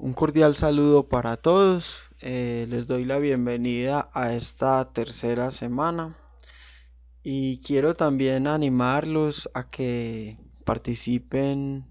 Un cordial saludo para todos. Les doy la bienvenida a esta tercera semana y quiero también animarlos a que participen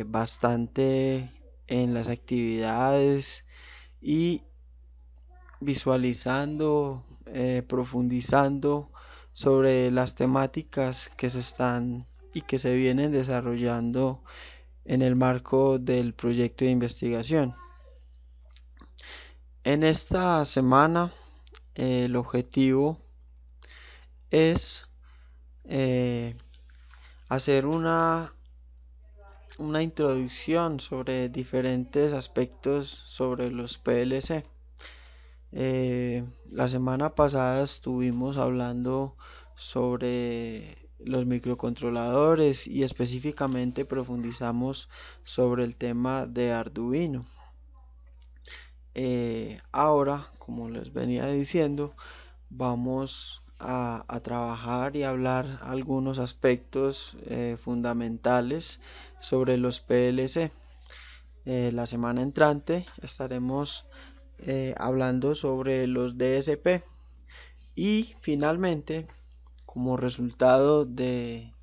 bastante en las actividades y visualizando, profundizando sobre las temáticas que se están y que se vienen desarrollando en el marco del proyecto de investigación. En esta semana el objetivo es eh, hacer una introducción sobre diferentes aspectos sobre los PLC. La semana pasada estuvimos hablando sobre los microcontroladores y específicamente profundizamos sobre el tema de Arduino. Ahora, como les venía diciendo, vamos a trabajar y hablar algunos aspectos fundamentales sobre los PLC. La semana entrante estaremos hablando sobre los DSP y finalmente, como resultado del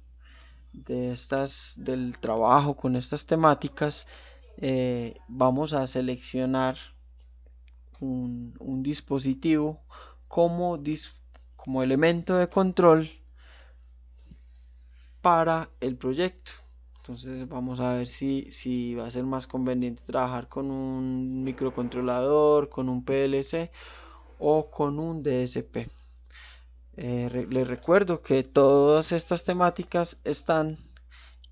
trabajo con estas temáticas, vamos a seleccionar un dispositivo como elemento de control para el proyecto. Entonces vamos a ver si va a ser más conveniente trabajar con un microcontrolador, con un PLC o con un DSP. Les recuerdo que todas estas temáticas están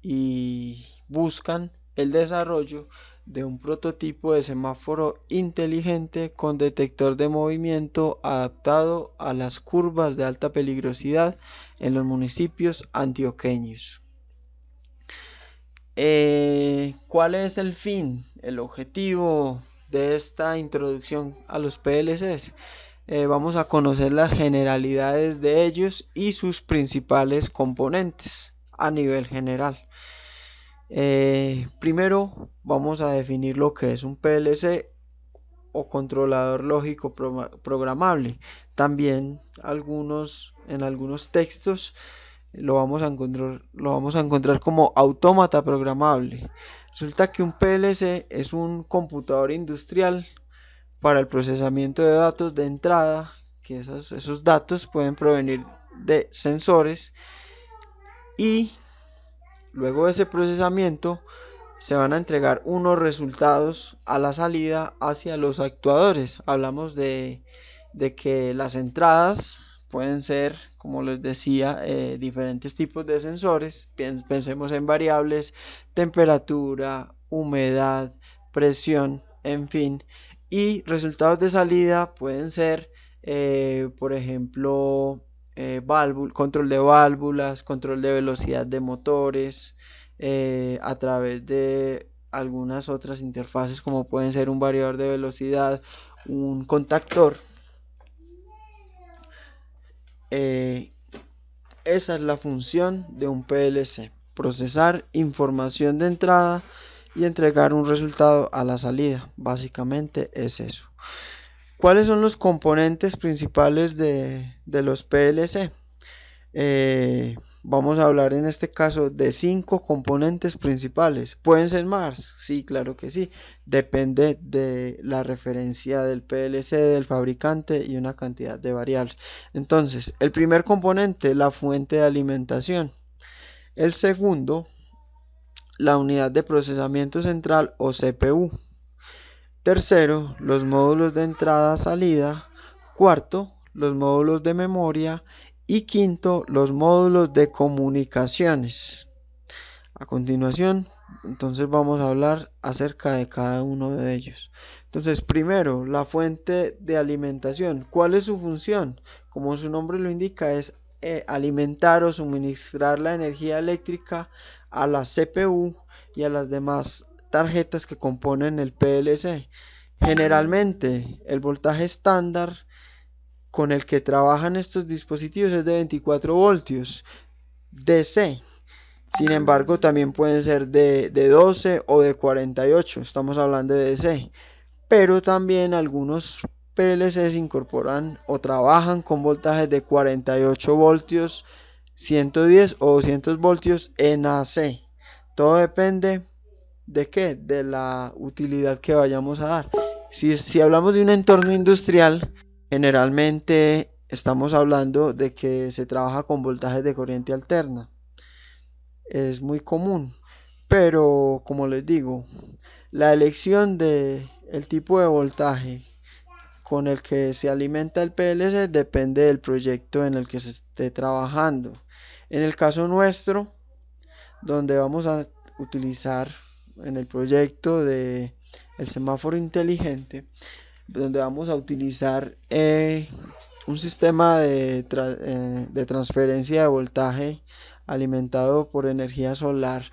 y buscan el desarrollo de un prototipo de semáforo inteligente con detector de movimiento adaptado a las curvas de alta peligrosidad en los municipios antioqueños. ¿Cuál es el fin, el objetivo de esta introducción a los PLCs? Vamos a conocer las generalidades de ellos y sus principales componentes a nivel general. Primero vamos a definir lo que es un PLC o controlador lógico programable. También en algunos textos lo vamos a encontrar como autómata programable. Resulta que un PLC es un computador industrial para el procesamiento de datos de entrada, que esos datos pueden provenir de sensores y luego de ese procesamiento se van a entregar unos resultados a la salida hacia los actuadores. Hablamos de que las entradas pueden ser, como les decía, diferentes tipos de sensores. Pensemos en variables, temperatura, humedad, presión, en fin. Y resultados de salida pueden ser, por ejemplo, control de válvulas, control de velocidad de motores, a través de algunas otras interfaces como pueden ser un variador de velocidad, un contactor. Esa es la función de un PLC: procesar información de entrada y entregar un resultado a la salida. Básicamente es eso. ¿Cuáles son los componentes principales de los PLC? Vamos a hablar en este caso de 5 componentes principales. ¿Pueden ser más? Sí, claro que sí. Depende de la referencia del PLC, del fabricante y una cantidad de variables. Entonces, el primer componente, la fuente de alimentación. El segundo, la unidad de procesamiento central o CPU. Tercero, los módulos de entrada-salida. Cuarto, los módulos de memoria. Y quinto, los módulos de comunicaciones. A continuación, entonces vamos a hablar acerca de cada uno de ellos. Entonces, primero, la fuente de alimentación. ¿Cuál es su función? Como su nombre lo indica, es alimentar o suministrar la energía eléctrica a la CPU y a las demás tarjetas que componen el PLC. Generalmente, el voltaje estándar con el que trabajan estos dispositivos es de 24 voltios DC. Sin embargo, también pueden ser de 12 o de 48, estamos hablando de DC. Pero también algunos PLCs incorporan o trabajan con voltajes de 48 voltios, 110 o 200 voltios en AC. Todo depende de qué, de la utilidad que vayamos a dar. Si hablamos de un entorno industrial, generalmente estamos hablando de que se trabaja con voltajes de corriente alterna. Es muy común, pero como les digo, la elección de el tipo de voltaje con el que se alimenta el PLC depende del proyecto en el que se esté trabajando. En el caso nuestro, donde vamos a utilizar en el proyecto de el semáforo inteligente, donde vamos a utilizar un sistema de transferencia de voltaje alimentado por energía solar,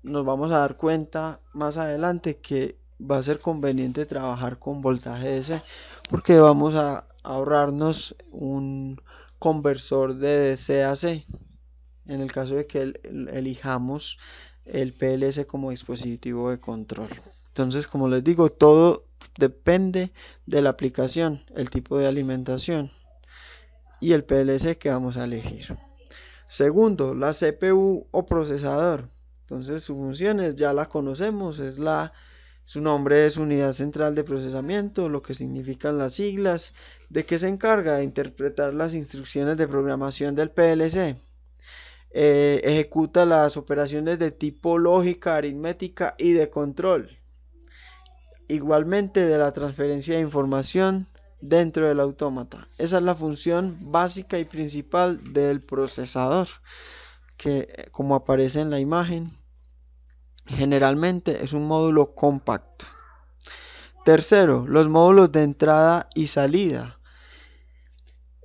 nos vamos a dar cuenta más adelante que va a ser conveniente trabajar con voltaje DC, porque vamos a ahorrarnos un conversor de DC a C en el caso de que elijamos el PLC como dispositivo de control. Entonces, como les digo, todo depende de la aplicación, el tipo de alimentación y el PLC que vamos a elegir. Segundo, la CPU o procesador. Entonces, sus funciones ya la conocemos, su nombre es Unidad Central de Procesamiento, lo que significan las siglas. ¿De qué se encarga? De interpretar las instrucciones de programación del PLC. Ejecuta las operaciones de tipo lógica, aritmética y de control. Igualmente de la transferencia de información dentro del autómata. Esa es la función básica y principal del procesador, que como aparece en la imagen, generalmente es un módulo compacto. Tercero, los módulos de entrada y salida.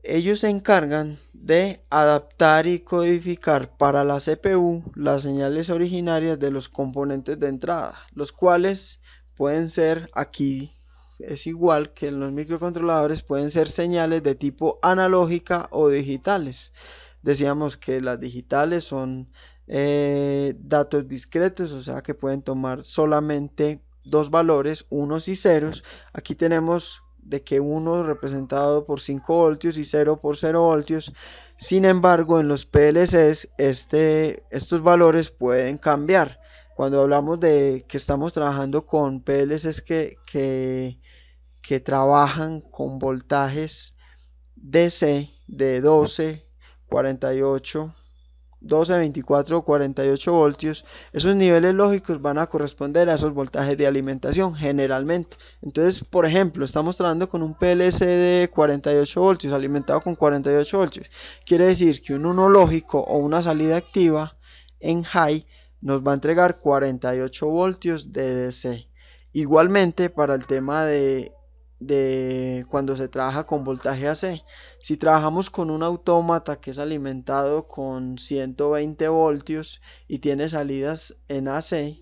Ellos se encargan de adaptar y codificar para la CPU las señales originarias de los componentes de entrada, los cuales pueden ser, aquí es igual que en los microcontroladores, pueden ser señales de tipo analógica o digitales. Decíamos que las digitales son datos discretos, o sea que pueden tomar solamente dos valores, unos y ceros. Aquí tenemos de que 1 representado por 5 voltios y 0 por 0 voltios. Sin embargo, en los PLCs estos valores pueden cambiar. Cuando hablamos de que estamos trabajando con PLCs que trabajan con voltajes DC de 12, 48, 12, 24 o 48 voltios, esos niveles lógicos van a corresponder a esos voltajes de alimentación generalmente. Entonces, por ejemplo, estamos trabajando con un PLC de 48 voltios alimentado con 48 voltios. Quiere decir que un 1 lógico o una salida activa en high nos va a entregar 48 voltios de DC. Igualmente para el tema de cuando se trabaja con voltaje AC. Si trabajamos con un autómata que es alimentado con 120 voltios y tiene salidas en AC,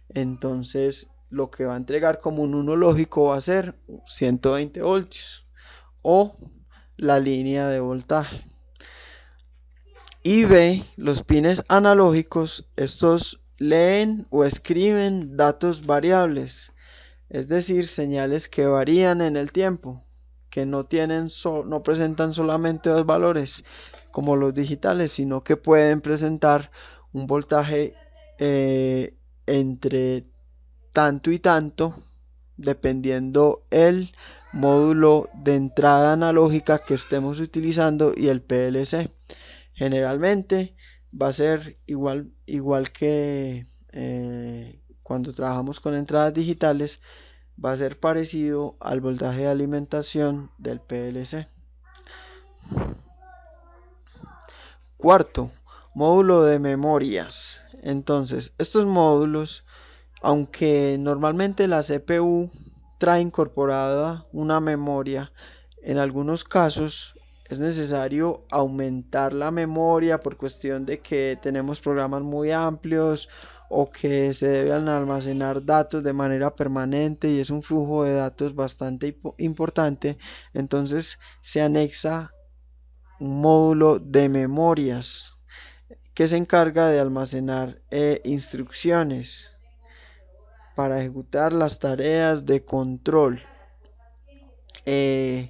entonces lo que va a entregar como un 1 lógico va a ser 120 voltios o la línea de voltaje. Y B, los pines analógicos, estos leen o escriben datos variables, es decir, señales que varían en el tiempo, que no presentan solamente dos valores como los digitales, sino que pueden presentar un voltaje entre tanto y tanto, dependiendo el módulo de entrada analógica que estemos utilizando y el PLC. Generalmente va a ser igual que cuando trabajamos con entradas digitales, va a ser parecido al voltaje de alimentación del PLC. Cuarto, módulo de memorias. Entonces, estos módulos, aunque normalmente la CPU trae incorporada una memoria, en algunos casos es necesario aumentar la memoria por cuestión de que tenemos programas muy amplios o que se deben almacenar datos de manera permanente y es un flujo de datos bastante importante. Entonces se anexa un módulo de memorias. que se encarga de almacenar instrucciones para ejecutar las tareas de control. Es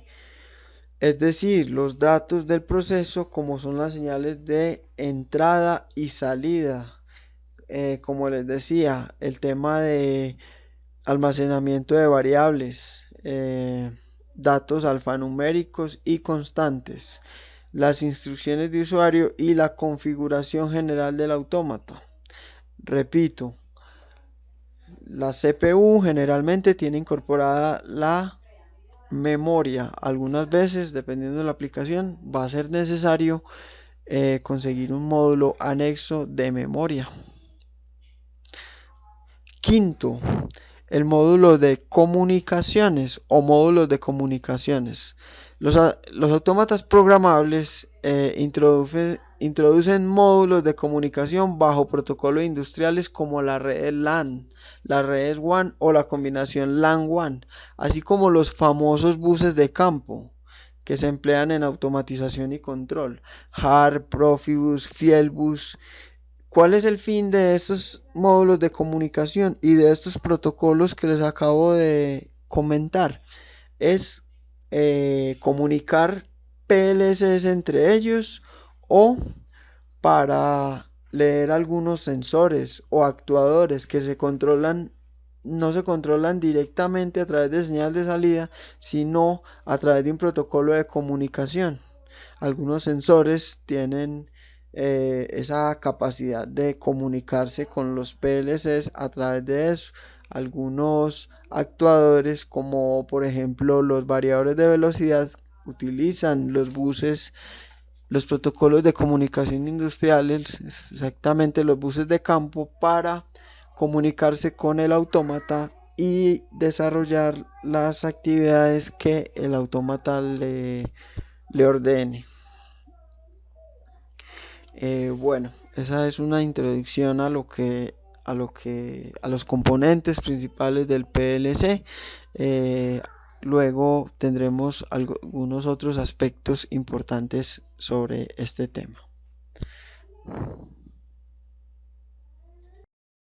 decir, los datos del proceso, como son las señales de entrada y salida. Como les decía, el tema de almacenamiento de variables, datos alfanuméricos y constantes, las instrucciones de usuario y la configuración general del autómata. Repito, la CPU generalmente tiene incorporada la memoria. Algunas veces, dependiendo de la aplicación, va a ser necesario conseguir un módulo anexo de memoria. Quinto, el módulo de comunicaciones o módulos de comunicaciones. Los autómatas programables introducen módulos de comunicación bajo protocolos industriales como la red LAN, las redes WAN o la combinación LAN-WAN, así como los famosos buses de campo que se emplean en automatización y control, HARP, Profibus, Fielbus. ¿Cuál es el fin de estos módulos de comunicación y de estos protocolos que les acabo de comentar? Es comunicar PLCs entre ellos o para leer algunos sensores o actuadores que no se controlan directamente a través de señal de salida, sino a través de un protocolo de comunicación. Algunos sensores tienen esa capacidad de comunicarse con los PLCs a través de eso. Algunos actuadores, como por ejemplo los variadores de velocidad, utilizan los buses, los protocolos de comunicación industriales, exactamente los buses de campo, para comunicarse con el autómata y desarrollar las actividades que el autómata le ordene. Bueno, esa es una introducción a los componentes principales del PLC. Luego tendremos algunos otros aspectos importantes sobre este tema.